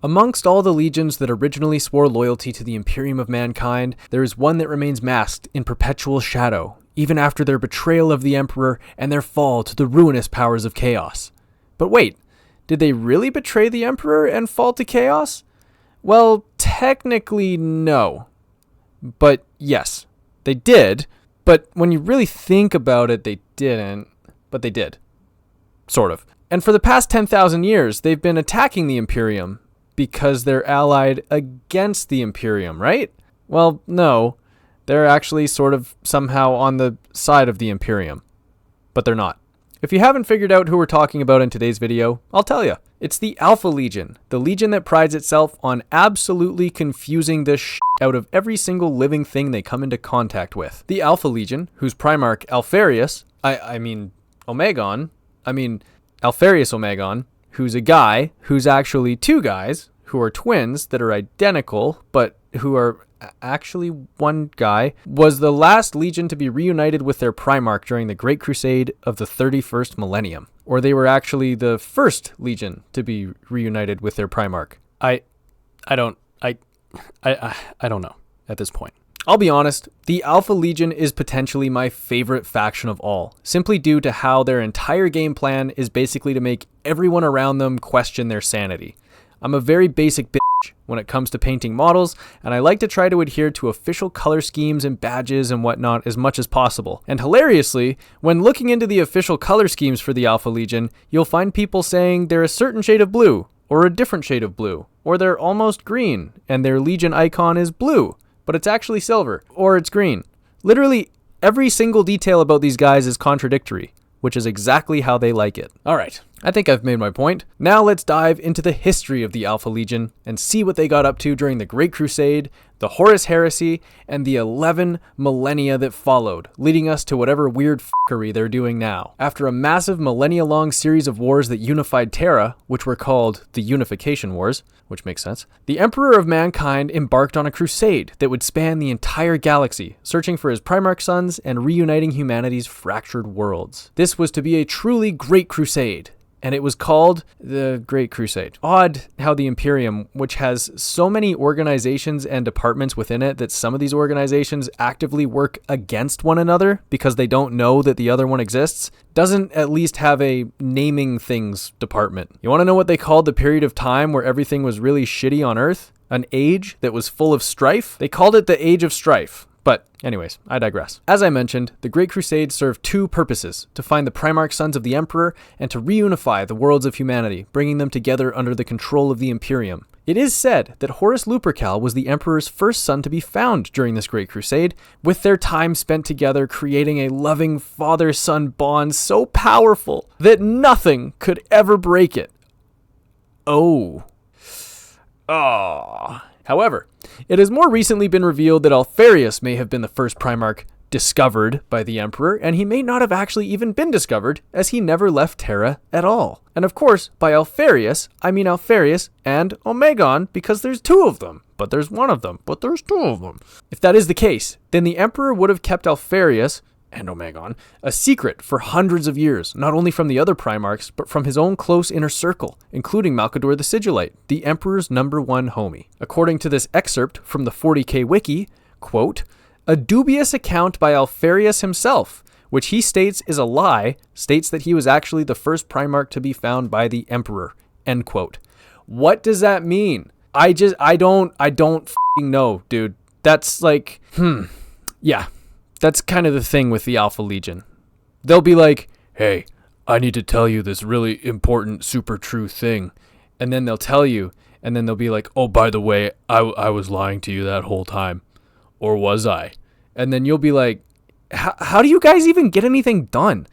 Amongst all the legions that originally swore loyalty to the Imperium of Mankind, there is one that remains masked in perpetual shadow, even after their betrayal of the Emperor and their fall to the ruinous powers of chaos. But wait, did they really betray the Emperor and fall to chaos? Well, technically no. But yes, they did. But when you really think about it, they didn't. But they did. Sort of. And for the past 10,000 years, they've been attacking the Imperium because they're allied against the Imperium, right? Well, no. They're actually sort of somehow on the side of the Imperium. But they're not. If you haven't figured out who we're talking about in today's video, I'll tell you. It's the Alpha Legion, the legion that prides itself on absolutely confusing the shit out of every single living thing they come into contact with. The Alpha Legion, whose Primarch Alfarius, Alfarius Omegon, who's a guy who's actually two guys who are twins that are identical, but who are actually one guy, was the last legion to be reunited with their Primarch during the Great Crusade of the 31st millennium. Or they were actually the first legion to be reunited with their Primarch. I don't know at this point. I'll be honest, the Alpha Legion is potentially my favorite faction of all, simply due to how their entire game plan is basically to make everyone around them question their sanity. I'm a very basic bitch when it comes to painting models, and I like to try to adhere to official color schemes and badges and whatnot as much as possible. And hilariously, when looking into the official color schemes for the Alpha Legion, you'll find people saying they're a certain shade of blue, or a different shade of blue, or they're almost green, and their Legion icon is blue, but it's actually silver, or it's green. Literally, every single detail about these guys is contradictory, which is exactly how they like it. Alright, I think I've made my point. Now let's dive into the history of the Alpha Legion and see what they got up to during the Great Crusade, the Horus Heresy, and the 11 millennia that followed, leading us to whatever weird fuckery they're doing now. After a massive millennia-long series of wars that unified Terra, which were called the Unification Wars, which makes sense, the Emperor of Mankind embarked on a crusade that would span the entire galaxy, searching for his Primarch sons and reuniting humanity's fractured worlds. This was to be a truly great crusade, and it was called the Great Crusade. Odd how the Imperium, which has so many organizations and departments within it that some of these organizations actively work against one another because they don't know that the other one exists, doesn't at least have a naming things department. You want to know what they called the period of time where everything was really shitty on Earth? An age that was full of strife? They called it the Age of Strife. But anyways, I digress. As I mentioned, the Great Crusade served two purposes: to find the Primarch sons of the Emperor and to reunify the worlds of humanity, bringing them together under the control of the Imperium. It is said that Horus Lupercal was the Emperor's first son to be found during this Great Crusade, with their time spent together creating a loving father-son bond so powerful that nothing could ever break it. However, it has more recently been revealed that Alfarius may have been the first Primarch discovered by the Emperor, and he may not have actually even been discovered, as he never left Terra at all. And of course, by Alfarius, I mean Alfarius and Omegon, because there's two of them. But there's one of them, but there's two of them. If that is the case, then the Emperor would have kept Alfarius and Omegon a secret for hundreds of years, not only from the other Primarchs, but from his own close inner circle, including Malcador the Sigillite, the Emperor's #1 homie. According to this excerpt from the 40k wiki, quote, "A dubious account by Alfarius himself, which he states is a lie, states that he was actually the first Primarch to be found by the Emperor," end quote. What does that mean? I don't f***ing know, dude. That's like, yeah. That's kind of the thing with the Alpha Legion. They'll be like, "Hey, I need to tell you this really important, super true thing." And then they'll tell you, and then they'll be like, "Oh, by the way, I was lying to you that whole time. Or was I?" And then you'll be like, how do you guys even get anything done?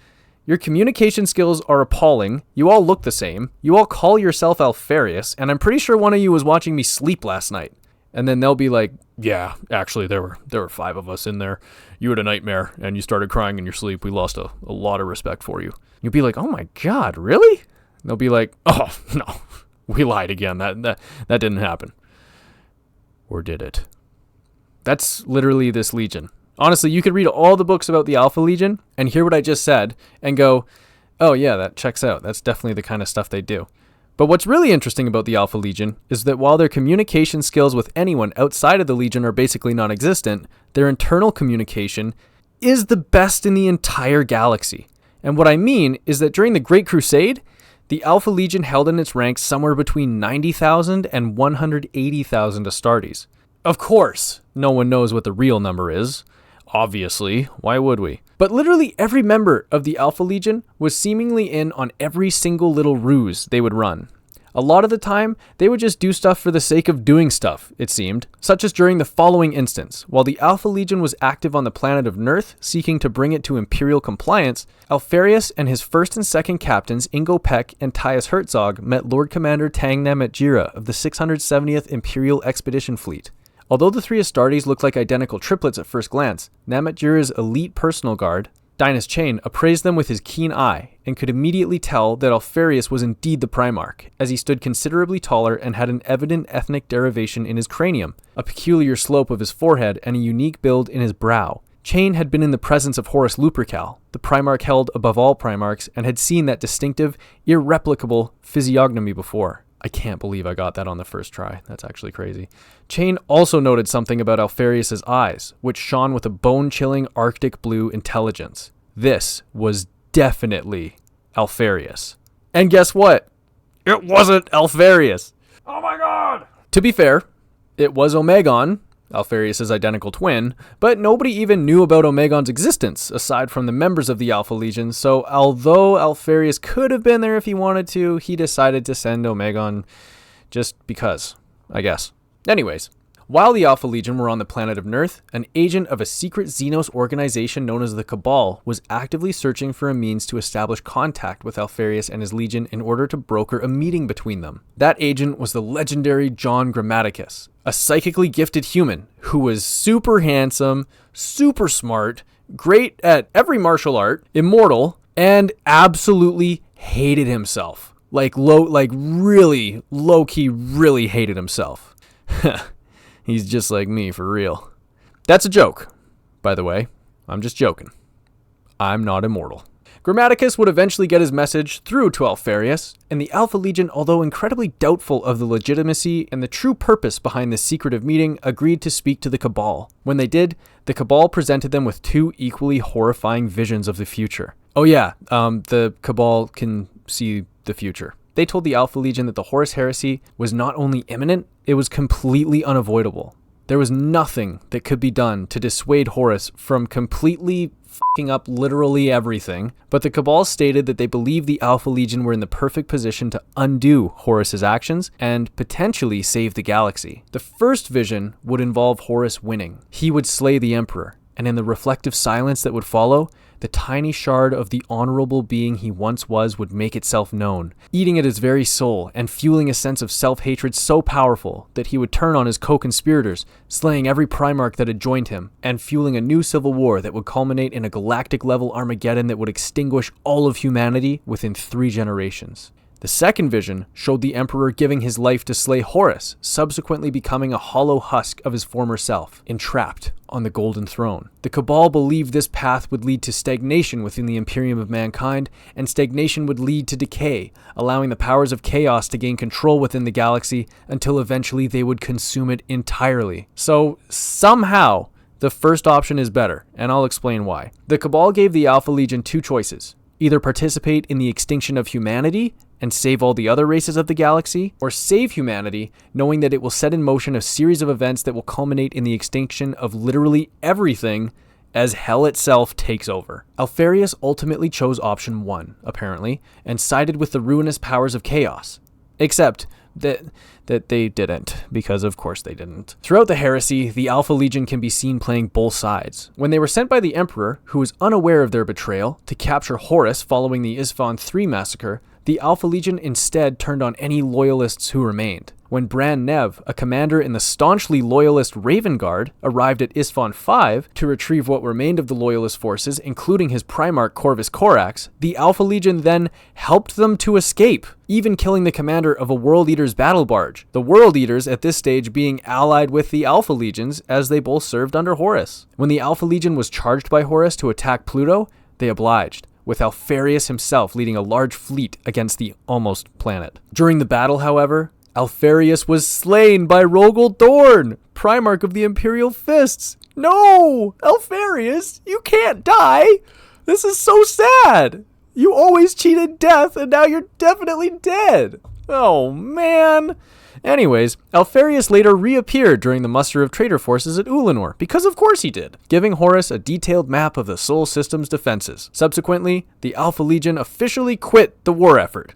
Your communication skills are appalling. You all look the same. You all call yourself Alfarius, and I'm pretty sure one of you was watching me sleep last night. And then they'll be like, "Yeah, actually, there were 5 of us in there. You had a nightmare, and you started crying in your sleep. We lost a lot of respect for you." You'll be like, "Oh my God, really?" And they'll be like, "Oh, no, we lied again. That didn't happen." Or did it? That's literally this Legion. Honestly, you could read all the books about the Alpha Legion and hear what I just said and go, "Oh yeah, that checks out. That's definitely the kind of stuff they do." But what's really interesting about the Alpha Legion is that while their communication skills with anyone outside of the Legion are basically non-existent, their internal communication is the best in the entire galaxy. And what I mean is that during the Great Crusade, the Alpha Legion held in its ranks somewhere between 90,000 and 180,000 Astartes. Of course, no one knows what the real number is. Obviously, why would we? But literally every member of the Alpha Legion was seemingly in on every single little ruse they would run. A lot of the time, they would just do stuff for the sake of doing stuff, it seemed, such as during the following instance. While the Alpha Legion was active on the planet of Nurth, seeking to bring it to Imperial compliance, Alfarius and his first and second captains, Ingo Peck and Tyus Herzog, met Lord Commander Tang Namatjira of the 670th Imperial Expedition Fleet. Although the three Astartes looked like identical triplets at first glance, Namatjira's elite personal guard, Dinus Chain, appraised them with his keen eye and could immediately tell that Alfarius was indeed the Primarch, as he stood considerably taller and had an evident ethnic derivation in his cranium, a peculiar slope of his forehead, and a unique build in his brow. Chain had been in the presence of Horus Lupercal, the Primarch held above all Primarchs, and had seen that distinctive, irreplicable physiognomy before. I can't believe I got that on the first try. That's actually crazy. Chain also noted something about Alfarius' eyes, which shone with a bone-chilling Arctic blue intelligence. This was definitely Alfarius. And guess what? It wasn't Alfarius. Oh my god! To be fair, it was Omegon, Alfarius' identical twin, but nobody even knew about Omegon's existence, aside from the members of the Alpha Legion, so although Alfarius could have been there if he wanted to, he decided to send Omegon just because, I guess. Anyways, while the Alpha Legion were on the planet of Nurth, an agent of a secret Xenos organization known as the Cabal was actively searching for a means to establish contact with Alfarius and his Legion in order to broker a meeting between them. That agent was the legendary John Grammaticus, a psychically gifted human who was super handsome, super smart, great at every martial art, immortal, and absolutely hated himself. Really low-key really hated himself. He's just like me, for real. That's a joke, by the way. I'm just joking. I'm not immortal. Grammaticus would eventually get his message through to Alfarius, and the Alpha Legion, although incredibly doubtful of the legitimacy and the true purpose behind this secretive meeting, agreed to speak to the Cabal. When they did, the Cabal presented them with two equally horrifying visions of the future. Oh yeah, the Cabal can see the future. They told the Alpha Legion that the Horus Heresy was not only imminent, it was completely unavoidable. There was nothing that could be done to dissuade Horus from completely fucking up literally everything, but the Cabal stated that they believed the Alpha Legion were in the perfect position to undo Horus's actions and potentially save the galaxy. The first vision would involve Horus winning. He would slay the Emperor, and in the reflective silence that would follow, the tiny shard of the honorable being he once was would make itself known, eating at his very soul and fueling a sense of self-hatred so powerful that he would turn on his co-conspirators, slaying every Primarch that had joined him, and fueling a new civil war that would culminate in a galactic-level Armageddon that would extinguish all of humanity within 3 generations. The second vision showed the Emperor giving his life to slay Horus, subsequently becoming a hollow husk of his former self, entrapped on the Golden Throne. The Cabal believed this path would lead to stagnation within the Imperium of Mankind, and stagnation would lead to decay, allowing the powers of chaos to gain control within the galaxy until eventually they would consume it entirely. So, somehow, the first option is better, and I'll explain why. The Cabal gave the Alpha Legion 2 choices. Either participate in the extinction of humanity and save all the other races of the galaxy, or save humanity, knowing that it will set in motion a series of events that will culminate in the extinction of literally everything as hell itself takes over. Alfarius ultimately chose option 1, apparently, and sided with the ruinous powers of chaos. Except that they didn't, because of course they didn't. Throughout the heresy, the Alpha Legion can be seen playing both sides. When they were sent by the Emperor, who was unaware of their betrayal, to capture Horus following the Isfahan III massacre, the Alpha Legion instead turned on any loyalists who remained. When Bran Nev, a commander in the staunchly loyalist Raven Guard, arrived at Isfahan V to retrieve what remained of the loyalist forces, including his Primarch Corvus Corax, the Alpha Legion then helped them to escape, even killing the commander of a World Eater's battle barge. The World Eaters at this stage being allied with the Alpha Legions as they both served under Horus. When the Alpha Legion was charged by Horus to attack Pluto, they obliged. with Alpharius himself leading a large fleet against the almost planet. During the battle, however, Alpharius was slain by Rogel Dorn, Primarch of the Imperial Fists. No! Alpharius, you can't die! This is so sad! You always cheated death, and now you're definitely dead! Oh, man! Anyways, Alpharius later reappeared during the muster of traitor forces at Ulanor, because of course he did, giving Horus a detailed map of the Sol System's defenses. Subsequently, the Alpha Legion officially quit the war effort.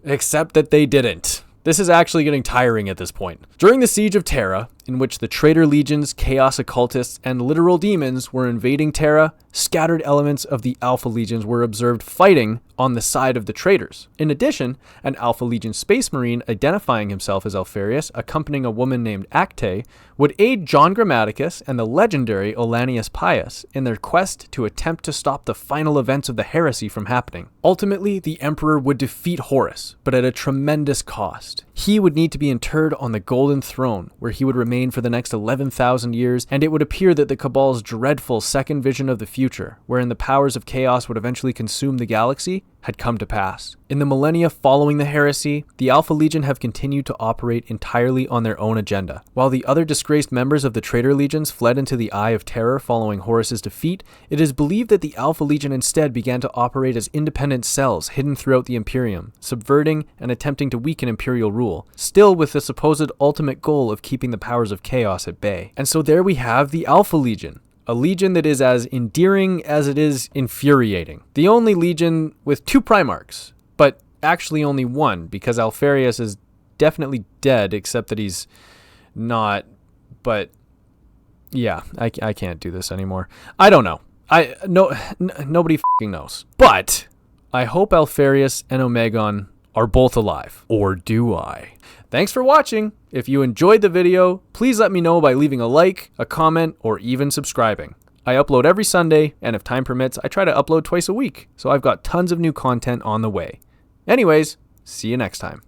Except that they didn't. This is actually getting tiring at this point. During the Siege of Terra, in which the traitor legions, chaos occultists, and literal demons were invading Terra, scattered elements of the Alpha Legions were observed fighting on the side of the traitors. In addition, an Alpha Legion Space Marine identifying himself as Alpharius, accompanying a woman named Acte, would aid John Grammaticus and the legendary Olanius Pius in their quest to attempt to stop the final events of the heresy from happening. Ultimately, the Emperor would defeat Horus, but at a tremendous cost. He would need to be interred on the Golden Throne, where he would remain for the next 11,000 years, and it would appear that the Cabal's dreadful second vision of the future, wherein the powers of chaos would eventually consume the galaxy, had come to pass. In the millennia following the heresy, the Alpha Legion have continued to operate entirely on their own agenda. While the other disgraced members of the traitor legions fled into the Eye of Terror following Horus's defeat, it is believed that the Alpha Legion instead began to operate as independent cells hidden throughout the Imperium, subverting and attempting to weaken Imperial rule, still with the supposed ultimate goal of keeping the powers of chaos at bay. And so there we have the Alpha Legion. A legion that is as endearing as it is infuriating. The only legion with 2 Primarchs, but actually only 1, because Alpharius is definitely dead, except that he's not. But yeah, I can't do this anymore. I don't know. Nobody f***ing knows. But I hope Alpharius and Omegon are both alive. Or do I? Thanks for watching. If you enjoyed the video, please let me know by leaving a like, a comment, or even subscribing. I upload every Sunday, and if time permits, I try to upload twice a week, so I've got tons of new content on the way. Anyways, see you next time.